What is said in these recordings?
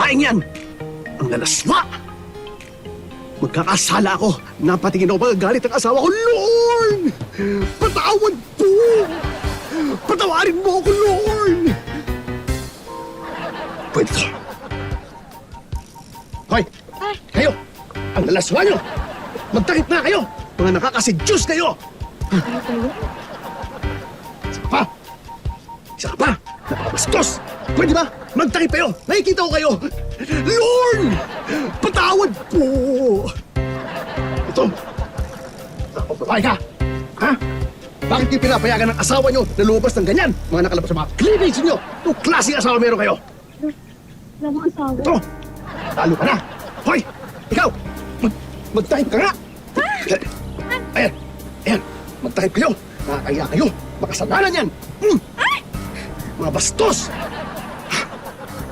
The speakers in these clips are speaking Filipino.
babaeng yan! Ang lalaswa! Magkakasala ako. Napatingin ako magagalit ang asawa ko. Lord! Patawad po! Patawarin mo ako, Lord! Pwede ka. Hoy! Kayo! Ang lalaswa nyo! Magtakip na kayo! Mga nakakaseduce kayo! Isa pa! Isa ka pa! Napakabastos! Pwede ba? Magtakip kayo! Nakikita ko kayo! Lord! Patawad po! Ito! Babae ka! Ha? Bakit niyo pinapayagan ng asawa niyo na lumabas ng ganyan? Mga nakalabas sa mga cleavage niyo! Itong klaseng asawa meron kayo! Wala mong asawa. Ito! Talo ka na! Hoy! Ikaw! Magtakip ka nga! Ayan! Ayan! Magtakip kayo! Nakakaya kayo! Makasalanan yan! Mga bastos!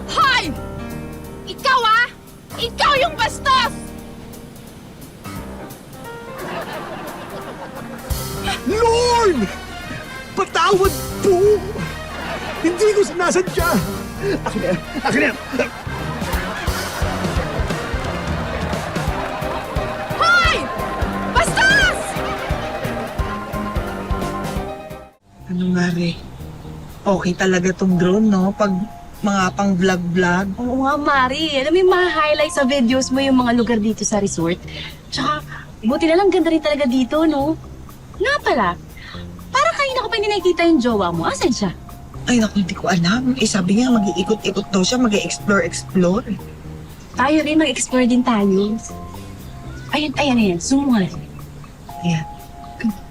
Hoy! Ikaw Ikaw yung bastos! Lord! Patawad po! Hindi ko sinasadya! Akin na yan! Akin na yan! Hoy! Bastos! Ano nga rin? Okay talaga tong drone, no? Pag mga pang vlog-vlog. Oo nga, Mari. Alam mo yung mga highlights sa videos mo yung mga lugar dito sa resort. Tsaka, buti na lang ganda rin talaga dito, no? Nga pala, parang kanina ko pa hindi nakikita yung jowa mo. Asan siya? Ay, naku, hindi ko alam. Eh, sabi niya, mag-iikot-ikot daw siya, mag-explore. Tayo rin, mag-explore din tayo. Ayan. Zoom mo nga. Ayan.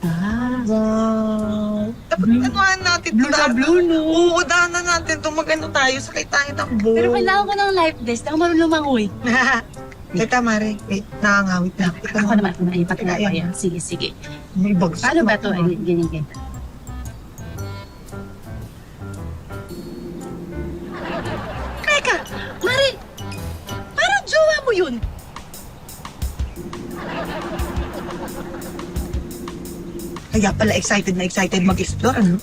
Ah, Wow. Dapat anuhan natin. Blue na blue, no? Oo, daanan natin ito. Mag-ano tayo, sakay tayo takbo. pero kailangan ko ng life vest. Ako marunong lumangoy. Teka, Mare. Wait, nakangawit na. Ako naman, pati na ako. Ayan. Sige. May bags. Paano ba ito? Ganyan. Teka, Mari! Parang jowa mo yun. Kaya pala excited mag-explore, ano?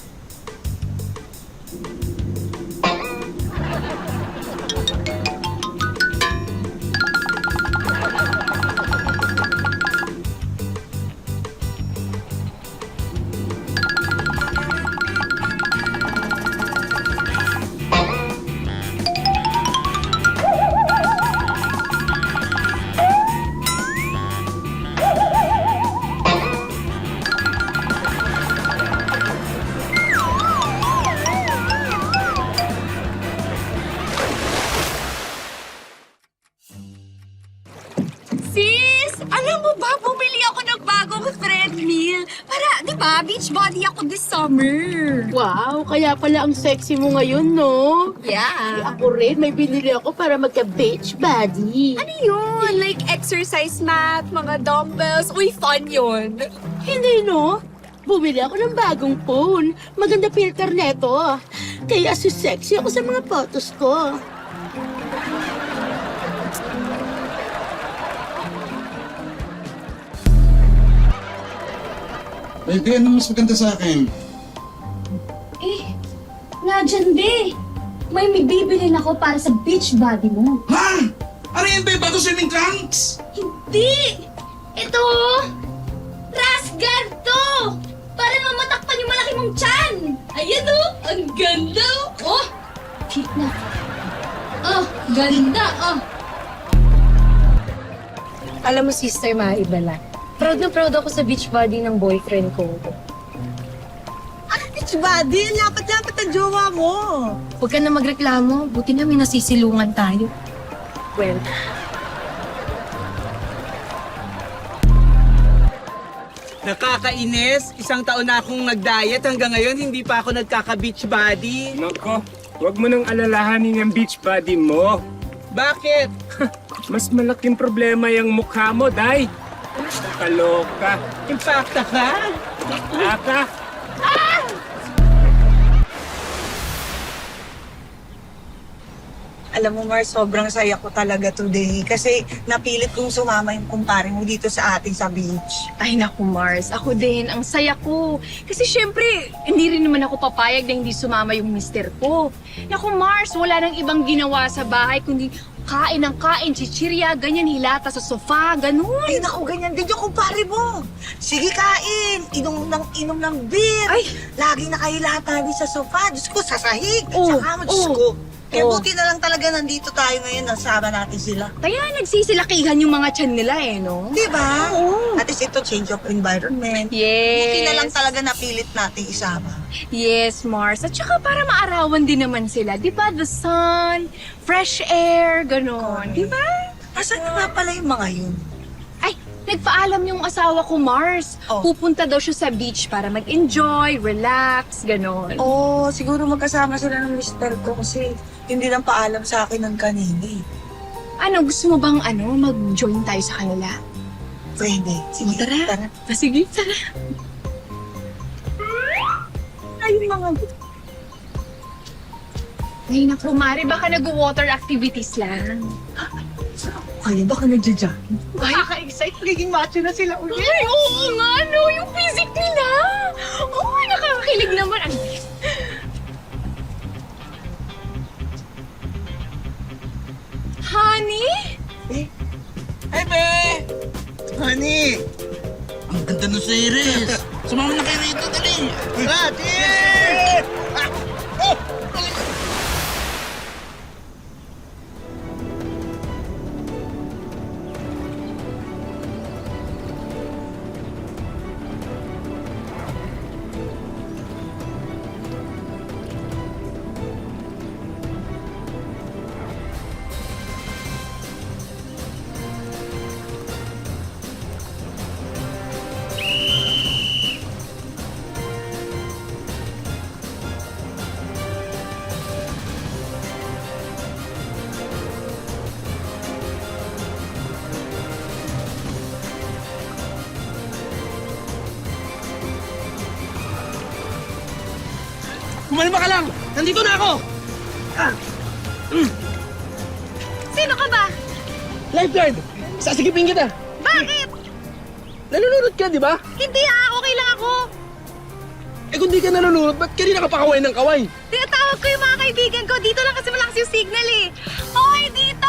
Sis! Alam mo ba, bumili ako ng bagong treadmill. Para, di ba, beach body ako this summer. Wow, kaya pala ang sexy mo ngayon, no? Yeah. Ako rin, may binili ako para magka-beach body. Ano yun? Like exercise mat, mga dumbbells. Uy, fun yun. Hindi, no? Bumili ako ng bagong phone. Maganda filter neto. Kaya sexy ako sa mga photos ko. Baby, ano mas maganda sa akin? Nga dyan, be. May bibilin ako para sa beach body mo. Ha? Ano yan, babe? Bago swimming trunks? Hindi! Ito! Rash guard to! Para mamatakpan yung malaki mong tiyan! Ayan o! Ang ganda! Oh! Cute na. Oh! Ganda! Oh! Alam mo, Sister Maribela, proud na proud ako sa beach body ng boyfriend ko. Beach body, lapit-lapit ang jowa mo. Huwag ka na magreklamo. Buti na may nasisilungan tayo. Well, Nakakainis, isang taon na akong nag-diet hanggang ngayon hindi pa ako nagkaka-beach body. Nako, huwag mo nang alalahanin yung beach body mo. Bakit? Mas malaking problema yung mukha mo, Day. Kaloka. Impacta ka? Aka. Alam mo, Mars, sobrang saya ko talaga today. Kasi napilit kong sumama yung kumpare mo dito sa atin sa beach. ay naku Mars, ako din, ang saya ko. Kasi syempre, hindi rin naman ako papayag na hindi sumama yung mister ko. Naku Mars, wala nang ibang ginawa sa bahay kundi Kain ng kain, chichirya, ganyan, hilata sa sofa, ganun. Ay, naku, ganyan din yung kumpare mo. Sige, kain. Inom ng beer. Ay. Lagi nakahilata din sa sofa. Diyos ko, sa sahig. Oo, Sa kama, Diyos oo. ko. Kaya Oo. buti na lang talaga nandito tayo ngayon. Nasama natin sila. Kaya nagsisilakihan yung mga tiyan nila no? Di ba? Oo. At least ito, change of environment. Yes. Buti na lang talaga napilit natin isama. Yes, Mars. At saka para maarawan din naman sila. Di ba? The sun, fresh air, ganon. Di ba? Asan na nga pala yung mga yun? Ay, nagpaalam yung asawa ko, Mars. Oh. Pupunta daw siya sa beach para mag-enjoy, relax, ganon. Oo, siguro magkasama sila ng mister ko kasi hindi lang paalam sa akin ng kanina eh. Ano, gusto mo bang mag-join tayo sa kanila? Pwede. Sige, Tara. Sige, tara. Ay, yung mga... Ay, naku, Mari, baka nag-water activities lang. Kaya baka nagja-jogging. Nakaka-excite. Nagiging macho na sila ulit. Ay, oo nga, no. Yung physique nila. Oo, nakakakilig naman. Ano? Honey? Hey, be! Honey! Ang ganda ng series. Sumama na kayo rito, dali. Cheers! Kumalma ka lang! Nandito na ako! Sino ka ba? Lifeguard! Sasigipin kita! Bakit? Nalulunod ka, di ba? Hindi okay lang ako. Eh kung di ka nalulunod, ba't kanina ka pa kaway ng kaway? Tinatawag ko yung mga kaibigan ko. Dito lang kasi malakas yung signal eh. Hoy, dito!